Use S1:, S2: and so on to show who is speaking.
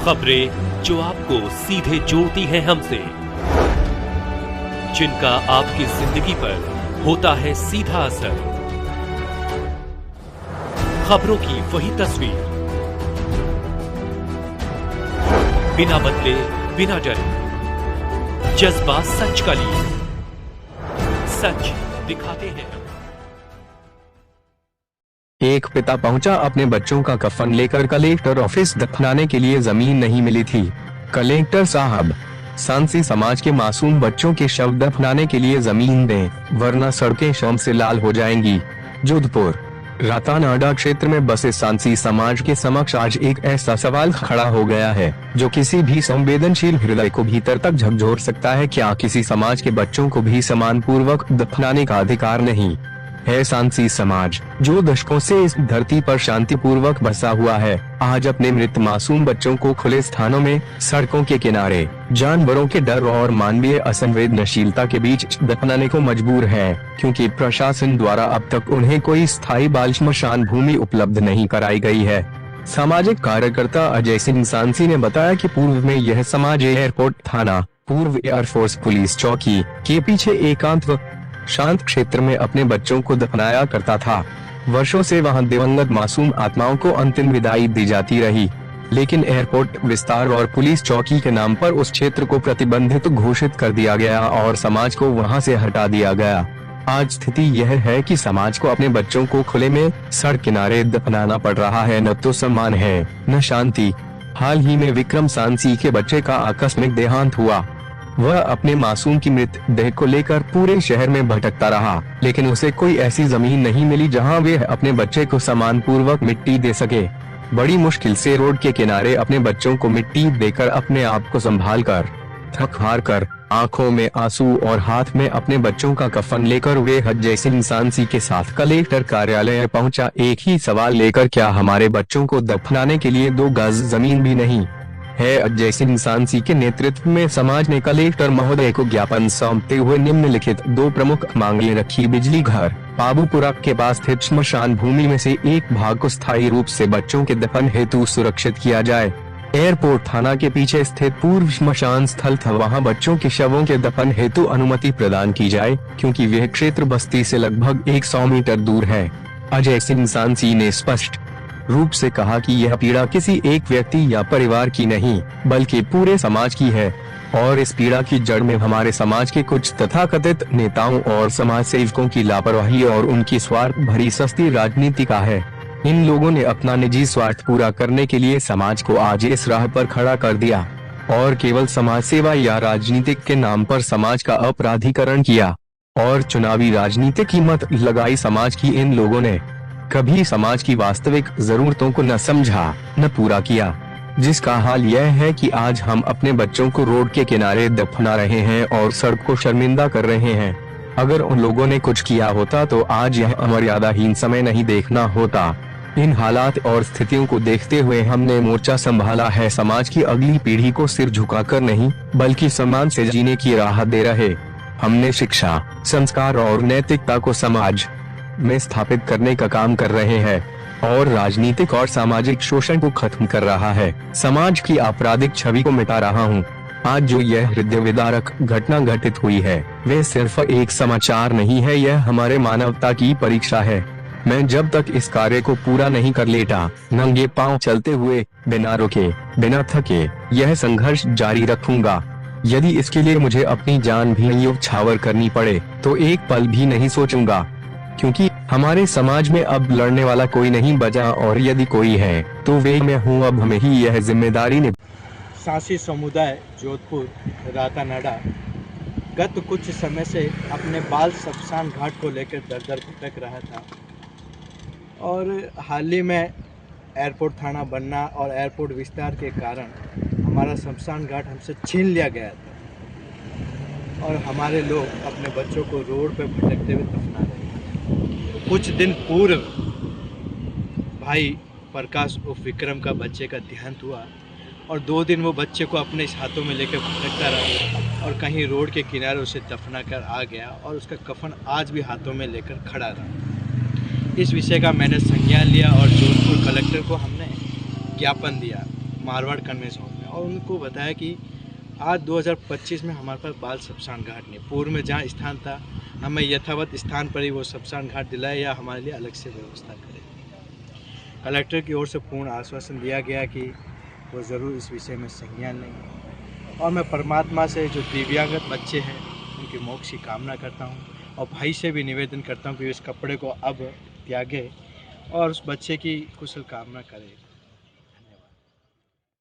S1: खबरें जो आपको सीधे जोड़ती हैं हमसे, जिनका आपकी जिंदगी पर होता है सीधा असर। खबरों की वही तस्वीर, बिना बदले बिना डरे, जज्बा सच का लिए, सच दिखाते हैं।
S2: एक पिता पहुंचा अपने बच्चों का कफन लेकर कलेक्टर ऑफिस दफनाने के लिए जमीन नहीं मिली थी। कलेक्टर साहब, सांसी समाज के मासूम बच्चों के शव दफनाने के लिए जमीन दें, वरना सड़कें शर्म से लाल हो जाएंगी। जोधपुर रातानाडा क्षेत्र में बसे सांसी समाज के समक्ष आज एक ऐसा सवाल खड़ा हो गया है जो किसी भी संवेदनशील हृदय को भीतर तक झकझोर सकता है। क्या किसी समाज के बच्चों को भी सम्मान पूर्वक दफनाने का अधिकार नहीं है? सांसी समाज, जो दशकों से इस धरती पर शांतिपूर्वक बसा हुआ है, आज अपने मृत मासूम बच्चों को खुले स्थानों में, सड़कों के किनारे, जानवरों के डर और मानवीय असंवेदनशीलता के बीच दफनाने को मजबूर है, क्योंकि प्रशासन द्वारा अब तक उन्हें कोई स्थायी बाल श्मशान भूमि उपलब्ध नहीं कराई गई है। सामाजिक कार्यकर्ता अजय सिंह सांसी ने बताया कि पूर्व में यह समाज एयरपोर्ट थाना, पूर्व एयरफोर्स पुलिस चौकी के पीछे एकांत शांत क्षेत्र में अपने बच्चों को दफनाया करता था। वर्षों से वहां दिवंगत मासूम आत्माओं को अंतिम विदाई दी जाती रही, लेकिन एयरपोर्ट विस्तार और पुलिस चौकी के नाम पर उस क्षेत्र को प्रतिबंधित घोषित कर दिया गया और समाज को वहां से हटा दिया गया। आज स्थिति यह है कि समाज को अपने बच्चों को खुले में, सड़क किनारे दफनाना पड़ रहा है। न तो सम्मान है, न शांति। हाल ही में विक्रम सांसी के बच्चे का आकस्मिक देहांत हुआ। वह अपने मासूम की मृत देह को लेकर पूरे शहर में भटकता रहा, लेकिन उसे कोई ऐसी जमीन नहीं मिली जहां वे अपने बच्चे को सम्मान पूर्वक मिट्टी दे सके। बड़ी मुश्किल से रोड के किनारे अपने बच्चों को मिट्टी देकर अपने आप को संभाल कर, थक हार कर, आंखों में आंसू और हाथ में अपने बच्चों का कफन लेकर वे अजय सिंह सांसी के साथ कलेक्टर कार्यालय पहुंचा, एक ही सवाल लेकर, क्या हमारे बच्चों को दफनाने के लिए 2 गज जमीन भी नहीं है? अजय सिंह सांसी के नेतृत्व में समाज ने कलेक्टर महोदय को ज्ञापन सौंपते हुए निम्नलिखित 2 प्रमुख मांगे रखी। बिजली घर, बाबूपुरा के पास स्थित श्मशान भूमि में से एक भाग को स्थायी रूप से बच्चों के दफन हेतु सुरक्षित किया जाए। एयरपोर्ट थाना के पीछे स्थित पूर्व श्मशान स्थल था, वहां बच्चों के शवों के दफन हेतु अनुमति प्रदान की जाए, क्योंकि वह क्षेत्र बस्ती से लगभग 100 मीटर दूर है। अजय सिंह सांसी ने स्पष्ट रूप से कहा कि यह पीड़ा किसी एक व्यक्ति या परिवार की नहीं, बल्कि पूरे समाज की है, और इस पीड़ा की जड़ में हमारे समाज के कुछ तथाकथित नेताओं और समाज सेवकों की लापरवाही और उनकी स्वार्थ भरी सस्ती राजनीति का है। इन लोगों ने अपना निजी स्वार्थ पूरा करने के लिए समाज को आज इस राह पर खड़ा कर दिया और केवल समाज सेवा या राजनीतिक के नाम पर समाज का अपराधीकरण किया और चुनावी राजनीति की मत लगाई। समाज की इन लोगों ने कभी समाज की वास्तविक जरूरतों को न समझा, न पूरा किया, जिसका हाल यह है कि आज हम अपने बच्चों को रोड के किनारे दफना रहे हैं और सड़क को शर्मिंदा कर रहे हैं। अगर उन लोगों ने कुछ किया होता तो आज यह अमर्यादाहीन समय नहीं देखना होता। इन हालात और स्थितियों को देखते हुए हमने मोर्चा संभाला है। समाज की अगली पीढ़ी को सिर झुकाकर नहीं, बल्कि सम्मान से जीने की राह दे रहे। हमने शिक्षा, संस्कार और नैतिकता को समाज में स्थापित करने का काम कर रहे हैं और राजनीतिक और सामाजिक शोषण को खत्म कर रहा है। समाज की आपराधिक छवि को मिटा रहा हूँ। आज जो यह हृदय विदारक घटना घटित हुई है, वे सिर्फ एक समाचार नहीं है, यह हमारे मानवता की परीक्षा है। मैं जब तक इस कार्य को पूरा नहीं कर लेता, नंगे पांव चलते हुए, बिना रुके, बिना थके, यह संघर्ष जारी रखूंगा। यदि इसके लिए मुझे अपनी जान भी न्यौछावर करनी पड़े तो एक पल भी नहीं सोचूंगा, क्योंकि हमारे समाज में अब लड़ने वाला कोई नहीं बचा, और यदि कोई है तो वे मैं हूँ। अब हमें ही यह जिम्मेदारी निभ।
S3: सांसी समुदाय जोधपुर रातानाडा गत कुछ समय से अपने बाल शमशान घाट को लेकर दर-दर भटक रहा था, और हाल ही में एयरपोर्ट थाना बनना और एयरपोर्ट विस्तार के कारण हमारा शमशान घाट हमसे छीन लिया गया था और हमारे लोग अपने बच्चों को रोड पर भटकते हुए दफना रहे। कुछ दिन पूर्व भाई प्रकाश उर्फ विक्रम का बच्चे का देहांत हुआ और 2 दिन वो बच्चे को अपने हाथों में लेकर भटकता रहा और कहीं रोड के किनारे उसे दफना कर आ गया और उसका कफन आज भी हाथों में लेकर खड़ा रहा। इस विषय का मैंने संज्ञान लिया और जोधपुर कलेक्टर को हमने ज्ञापन दिया मारवाड़ कन्वेंस हॉल में, और उनको बताया कि आज 2025 में हमारे पास बाल शमशान घाट नहीं, पूर्व में जहाँ स्थान था हमें यथावत स्थान पर ही वो शमशान घाट दिलाए या हमारे लिए अलग से व्यवस्था करें। कलेक्टर की ओर से पूर्ण आश्वासन दिया गया कि वो ज़रूर इस विषय में संज्ञान लेंगे, और मैं परमात्मा से जो दिव्यांगत बच्चे हैं उनके मोक्ष की कामना करता हूँ, और भाई से भी निवेदन करता हूँ कि इस कपड़े को अब त्यागे और उस बच्चे की कुशल कामना करें।